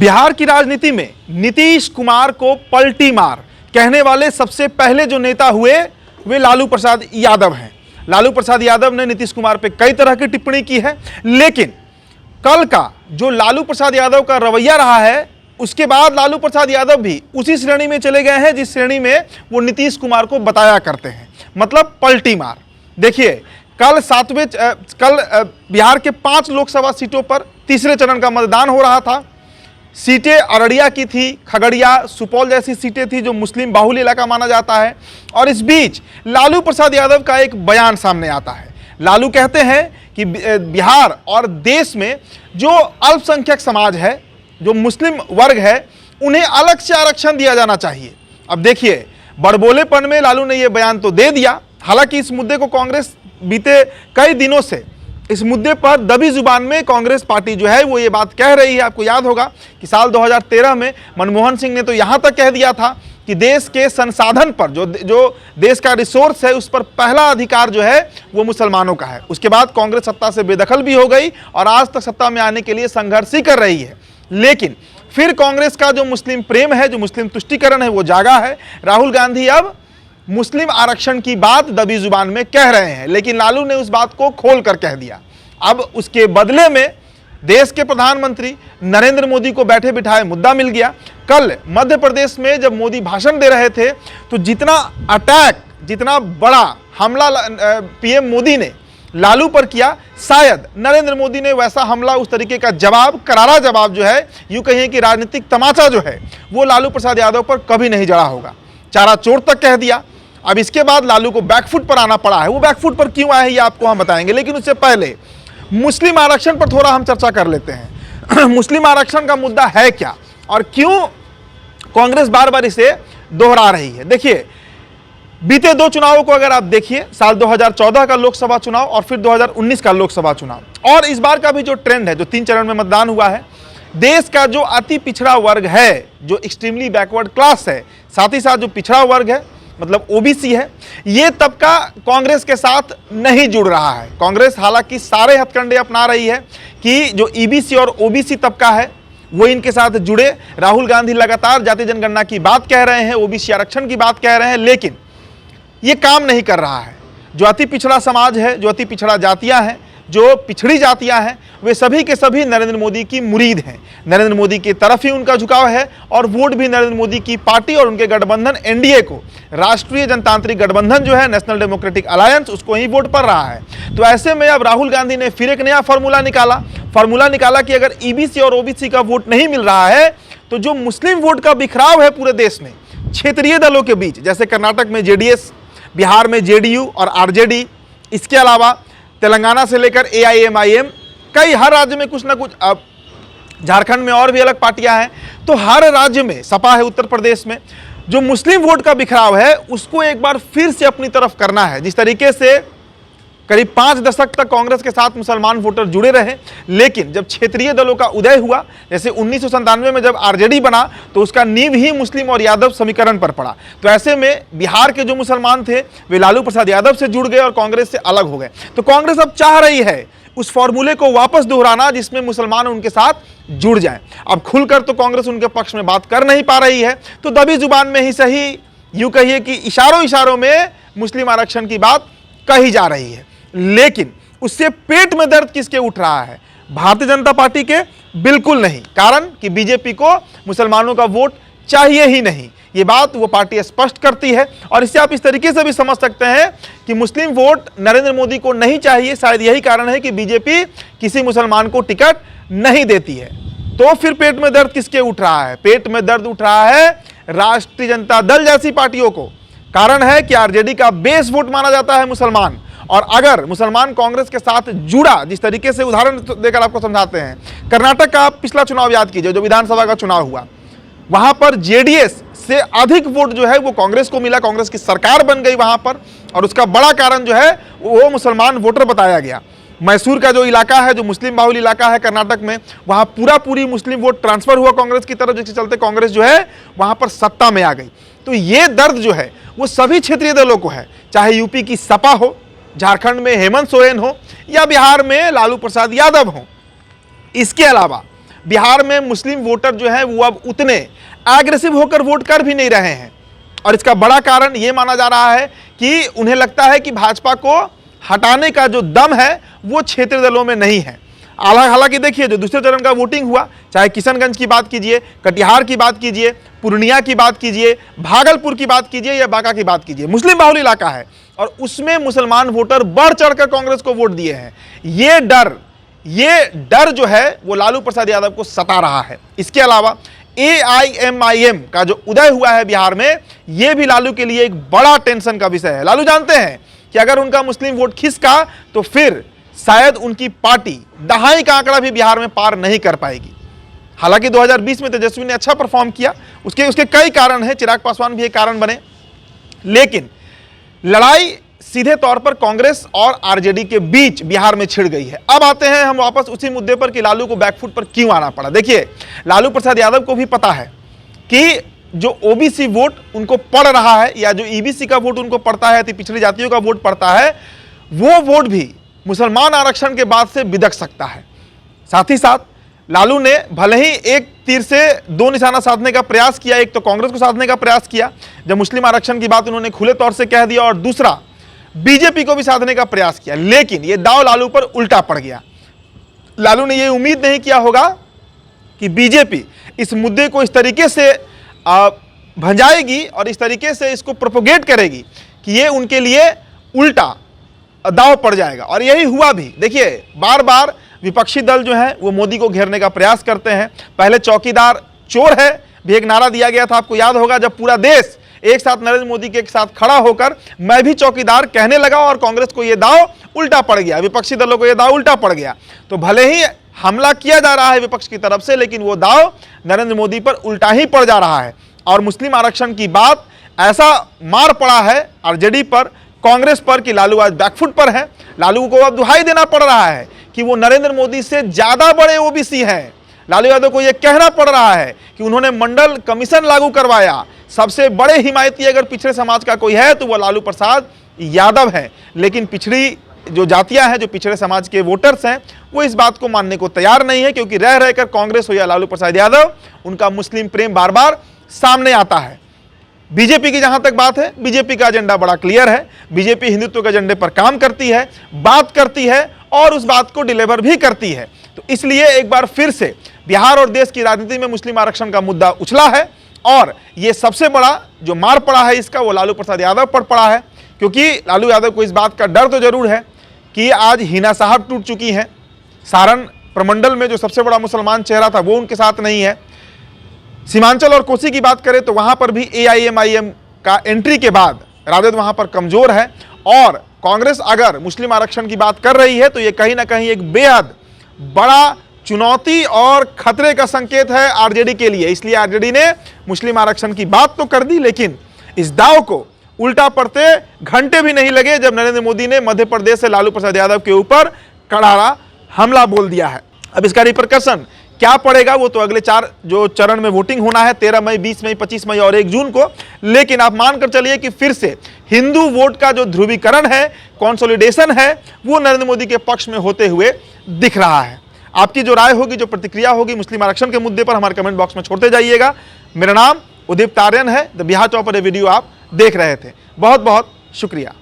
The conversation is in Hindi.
बिहार की राजनीति में नीतीश कुमार को पलटी मार कहने वाले सबसे पहले जो नेता हुए वे लालू प्रसाद यादव हैं। लालू प्रसाद यादव ने नीतीश कुमार पे कई तरह की टिप्पणी की है, लेकिन कल का जो लालू प्रसाद यादव का रवैया रहा है उसके बाद लालू प्रसाद यादव भी उसी श्रेणी में चले गए हैं जिस श्रेणी में वो नीतीश कुमार को बताया करते हैं, मतलब पलटी मार। देखिए, कल बिहार के 5 लोकसभा सीटों पर तीसरे चरण का मतदान हो रहा था। सीटें अररिया की थी, खगड़िया, सुपौल जैसी सीटें थी जो मुस्लिम बाहुल्य इलाका माना जाता है। और इस बीच लालू प्रसाद यादव का एक बयान सामने आता है। लालू कहते हैं कि बिहार और देश में जो अल्पसंख्यक समाज है, जो मुस्लिम वर्ग है, उन्हें अलग से आरक्षण दिया जाना चाहिए। अब देखिए, बड़बोलेपन में लालू ने यह बयान तो दे दिया। हालांकि इस मुद्दे को कांग्रेस बीते कई दिनों से इस मुद्दे पर दबी जुबान में कांग्रेस पार्टी जो है वो ये बात कह रही है। आपको याद होगा कि साल 2013 में मनमोहन सिंह ने तो यहाँ तक कह दिया था कि देश के संसाधन पर, जो देश का रिसोर्स है, उस पर पहला अधिकार जो है वो मुसलमानों का है। उसके बाद कांग्रेस सत्ता से बेदखल भी हो गई और आज तक सत्ता में आने के लिए संघर्ष ही कर रही है। लेकिन फिर कांग्रेस का जो मुस्लिम प्रेम है, जो मुस्लिम तुष्टीकरण है, वो जागा है। राहुल गांधी अब मुस्लिम आरक्षण की बात दबी जुबान में कह रहे हैं, लेकिन लालू ने उस बात को खोल कर कह दिया। अब उसके बदले में देश के प्रधानमंत्री नरेंद्र मोदी को बैठे बिठाए मुद्दा मिल गया। कल मध्य प्रदेश में जब मोदी भाषण दे रहे थे तो जितना बड़ा हमला पीएम मोदी ने लालू पर किया, शायद नरेंद्र मोदी ने वैसा हमला, उस तरीके का जवाब, करारा जवाब जो है, यूं कहिए कि राजनीतिक तमाचा जो है वो लालू प्रसाद यादव पर कभी नहीं जड़ा होगा। चारा चोर तक कह दिया। अब इसके बाद लालू को बैकफुट पर आना पड़ा है। वो बैकफुट पर क्यों आए ये आपको हम बताएंगे, लेकिन उससे पहले मुस्लिम आरक्षण पर थोड़ा हम चर्चा कर लेते हैं। मुस्लिम आरक्षण का मुद्दा है क्या और क्यों कांग्रेस बार बार इसे दोहरा रही है। देखिए, बीते 2 चुनावों को अगर आप देखिए, साल 2014 का लोकसभा चुनाव और फिर 2019 का लोकसभा चुनाव, और इस बार का भी जो ट्रेंड है, जो 3 चरण में मतदान हुआ है, देश का जो अति पिछड़ा वर्ग है, जो एक्सट्रीमली बैकवर्ड क्लास है, साथ ही साथ जो पिछड़ा वर्ग है, मतलब ओबीसी है, ये तबका कांग्रेस के साथ नहीं जुड़ रहा है। कांग्रेस हालांकि सारे हथकंडे अपना रही है कि जो ईबीसी और ओबीसी तबका है वो इनके साथ जुड़े। राहुल गांधी लगातार जाति जनगणना की बात कह रहे हैं, ओबीसी आरक्षण की बात कह रहे हैं, लेकिन ये काम नहीं कर रहा है। जो अति पिछड़ा समाज है, जो अति पिछड़ा जातियां हैं, जो पिछड़ी जातियां हैं, वे सभी के सभी नरेंद्र मोदी की मुरीद हैं। नरेंद्र मोदी की तरफ ही उनका झुकाव है और वोट भी नरेंद्र मोदी की पार्टी और उनके गठबंधन एनडीए को, राष्ट्रीय जनतांत्रिक गठबंधन जो है, नेशनल डेमोक्रेटिक अलायंस, उसको ही वोट पड़ रहा है। तो ऐसे में अब राहुल गांधी ने फिर एक नया फार्मूला निकाला कि अगर ईबीसी और ओबीसी का वोट नहीं मिल रहा है तो जो मुस्लिम वोट का बिखराव है पूरे देश में क्षेत्रीय दलों के बीच, जैसे कर्नाटक में जेडीएस, बिहार में जेडीयू और आरजेडी, इसके अलावा तेलंगाना से लेकर एआईएमआईएम, कई हर राज्य में कुछ ना कुछ, अब झारखंड में और भी अलग पार्टियां हैं, तो हर राज्य में सपा है, उत्तर प्रदेश में, जो मुस्लिम वोट का बिखराव है उसको एक बार फिर से अपनी तरफ करना है। जिस तरीके से करीब 5 दशक तक कांग्रेस के साथ मुसलमान वोटर जुड़े रहे, लेकिन जब क्षेत्रीय दलों का उदय हुआ, जैसे 1997 में जब आरजेडी बना तो उसका नींव ही मुस्लिम और यादव समीकरण पर पड़ा। तो ऐसे में बिहार के जो मुसलमान थे वे लालू प्रसाद यादव से जुड़ गए और कांग्रेस से अलग हो गए। तो कांग्रेस अब चाह रही है उस फॉर्मूले को वापस दोहराना जिसमें मुसलमान उनके साथ जुड़ जाएं। अब खुलकर तो कांग्रेस उनके पक्ष में बात कर नहीं पा रही है, तो दबी जुबान में ही सही, यूं कहिए कि इशारों में मुस्लिम आरक्षण की बात कही जा रही है। लेकिन उससे पेट में दर्द किसके उठ रहा है? भारतीय जनता पार्टी के? बिल्कुल नहीं। कारण कि बीजेपी को मुसलमानों का वोट चाहिए ही नहीं, ये बात वो पार्टी स्पष्ट करती है। और इससे आप इस तरीके से भी समझ सकते हैं कि मुस्लिम वोट नरेंद्र मोदी को नहीं चाहिए। शायद यही कारण है कि बीजेपी किसी मुसलमान को टिकट नहीं देती है। तो फिर पेट में दर्द किसके उठ रहा है? पेट में दर्द उठ रहा है राष्ट्रीय जनता दल जैसी पार्टियों को। कारण है कि आरजेडी का बेस वोट माना जाता है मुसलमान, और अगर मुसलमान कांग्रेस के साथ जुड़ा, जिस तरीके से उदाहरण देकर आपको समझाते हैं, कर्नाटक का पिछला चुनाव याद कीजिए, जो विधानसभा का चुनाव हुआ, वहां पर जेडीएस से अधिक वोट जो है वो कांग्रेस को मिला, कांग्रेस की सरकार बन गई वहां पर, और उसका बड़ा कारण जो है वो मुसलमान वोटर बताया गया। मैसूर का जो इलाका है, जो मुस्लिम बाहुल इलाका है कर्नाटक में, वहां पूरी मुस्लिम वोट ट्रांसफर हुआ कांग्रेस की तरफ, जिसके चलते कांग्रेस जो है वहां पर सत्ता में आ गई। तो ये दर्द जो है वो सभी क्षेत्रीय दलों को है, चाहे यूपी की सपा हो, झारखंड में हेमंत सोरेन हो, या बिहार में लालू प्रसाद यादव हो। इसके अलावा बिहार में मुस्लिम वोटर जो है वो अब उतने एग्रेसिव होकर वोट कर भी नहीं रहे हैं। और इसका बड़ा कारण ये माना जा रहा है कि उन्हें लगता है कि भाजपा को हटाने का जो दम है वो क्षेत्रीय दलों में नहीं है। हालांकि देखिए, जो दूसरे चरण का वोटिंग हुआ, चाहे किशनगंज की बात कीजिए, कटिहार की बात कीजिए, पूर्णिया की बात कीजिए, भागलपुर की बात कीजिए या बांका की बात कीजिए, मुस्लिम बाहुल इलाका है और उसमें मुसलमान वोटर बढ़ चढ़कर कांग्रेस को वोट दिए हैं। ये डर जो है वो लालू प्रसाद यादव को सता रहा है। इसके अलावा AIMIM का जो उदय हुआ है बिहार में, यह भी लालू के लिए एक बड़ा टेंशन का विषय है। लालू जानते हैं कि अगर उनका मुस्लिम वोट खिसका तो फिर शायद उनकी पार्टी दहाई का आंकड़ा भी बिहार में पार नहीं कर पाएगी। हालांकि 2020 में तेजस्वी ने अच्छा परफॉर्म किया, उसके कई कारण हैं, चिराग पासवान भी एक कारण बने, लेकिन लड़ाई सीधे तौर पर कांग्रेस और आरजेडी के बीच बिहार में छिड़ गई है। अब आते हैं हम वापस उसी मुद्दे पर कि लालू को बैकफुट पर क्यों आना पड़ा। देखिए, लालू प्रसाद यादव को भी पता है कि जो ओबीसी वोट उनको पड़ रहा है या जो ईबीसी का वोट उनको पड़ता है, अति पिछड़ी जातियों का वोट पड़ता है, वो वोट भी मुसलमान आरक्षण के बाद से बिदक सकता है। साथ ही साथ लालू ने भले ही एक तीर से दो निशाना साधने का प्रयास किया, एक तो कांग्रेस को साधने का प्रयास किया जब मुस्लिम आरक्षण की बात उन्होंने खुले तौर से कह दिया, और दूसरा बीजेपी को भी साधने का प्रयास किया, लेकिन यह दांव लालू पर उल्टा पड़ गया। लालू ने यह उम्मीद नहीं किया होगा कि बीजेपी इस मुद्दे को इस तरीके से भंजाएगी और इस तरीके से इसको प्रोपोगेट करेगी कि ये उनके लिए उल्टा दांव पड़ जाएगा, और यही हुआ भी। देखिए, बार बार विपक्षी दल जो है वो मोदी को घेरने का प्रयास करते हैं। पहले चौकीदार चोर है भी एक नारा दिया गया था, आपको याद होगा, जब पूरा देश एक साथ नरेंद्र मोदी के साथ खड़ा होकर मैं भी चौकीदार कहने लगा और कांग्रेस को यह दांव उल्टा पड़ गया, विपक्षी दलों को यह दांव उल्टा पड़ गया। तो भले ही हमला किया जा रहा है विपक्ष की तरफ से, लेकिन वो दांव नरेंद्र मोदी पर उल्टा ही पड़ जा रहा है। और मुस्लिम आरक्षण की बात ऐसा मार पड़ा है आरजेडी पर, कांग्रेस पर, कि लालू आज बैकफुट पर है। लालू को अब दुहाई देना पड़ रहा है कि वो नरेंद्र मोदी से ज्यादा बड़े ओबीसी हैं। लालू यादव को यह कहना पड़ रहा है कि उन्होंने मंडल कमीशन लागू करवाया, सबसे बड़े हिमायती अगर पिछड़े समाज का कोई है तो वो लालू प्रसाद यादव है। लेकिन पिछड़ी जो जातियां हैं, जो पिछड़े समाज के वोटर्स हैं, वो इस बात को मानने को तैयार नहीं है, क्योंकि रह रहकर कांग्रेस हो या लालू प्रसाद यादव, उनका मुस्लिम प्रेम बार बार सामने आता है। बीजेपी की जहां तक बात है, बीजेपी का एजेंडा बड़ा क्लियर है। बीजेपी हिंदुत्व के एजेंडे पर काम करती है, बात करती है और उस बात को डिलीवर भी करती है। तो इसलिए एक बार फिर से बिहार और देश की राजनीति में मुस्लिम आरक्षण का मुद्दा उछला है, और ये सबसे बड़ा जो मार पड़ा है इसका, वो लालू प्रसाद यादव पर पड़ा है। क्योंकि लालू यादव को इस बात का डर तो जरूर है कि आज हिना साहब टूट चुकी हैं, सारण प्रमंडल में जो सबसे बड़ा मुसलमान चेहरा था वो उनके साथ नहीं है। सीमांचल और कोसी की बात करें तो वहां पर भी AIMIM का एंट्री के बाद राजद वहां पर कमजोर है, और कांग्रेस अगर मुस्लिम आरक्षण की बात कर रही है तो ये कहीं ना कहीं एक बेहद बड़ा चुनौती और खतरे का संकेत है आरजेडी के लिए। इसलिए आरजेडी ने मुस्लिम आरक्षण की बात तो कर दी, लेकिन इस दाव को उल्टा पड़ते घंटे भी नहीं लगे जब नरेंद्र मोदी ने मध्य प्रदेश से लालू प्रसाद यादव के ऊपर करारा हमला बोल दिया है। अब इसका रिपरकशन क्या पड़ेगा वो तो अगले 4 जो चरण में वोटिंग होना है, 13 मई, 20 मई, 25 मई और 1 जून को। लेकिन आप मानकर चलिए कि फिर से हिंदू वोट का जो ध्रुवीकरण है, कंसोलिडेशन है, वो नरेंद्र मोदी के पक्ष में होते हुए दिख रहा है। आपकी जो राय होगी, जो प्रतिक्रिया होगी मुस्लिम आरक्षण के मुद्दे पर, हमारे कमेंट बॉक्स में छोड़ते जाइएगा। मेरा नाम उदीप तारियन है। द बिहार चौपर वीडियो आप देख रहे थे। बहुत बहुत शुक्रिया।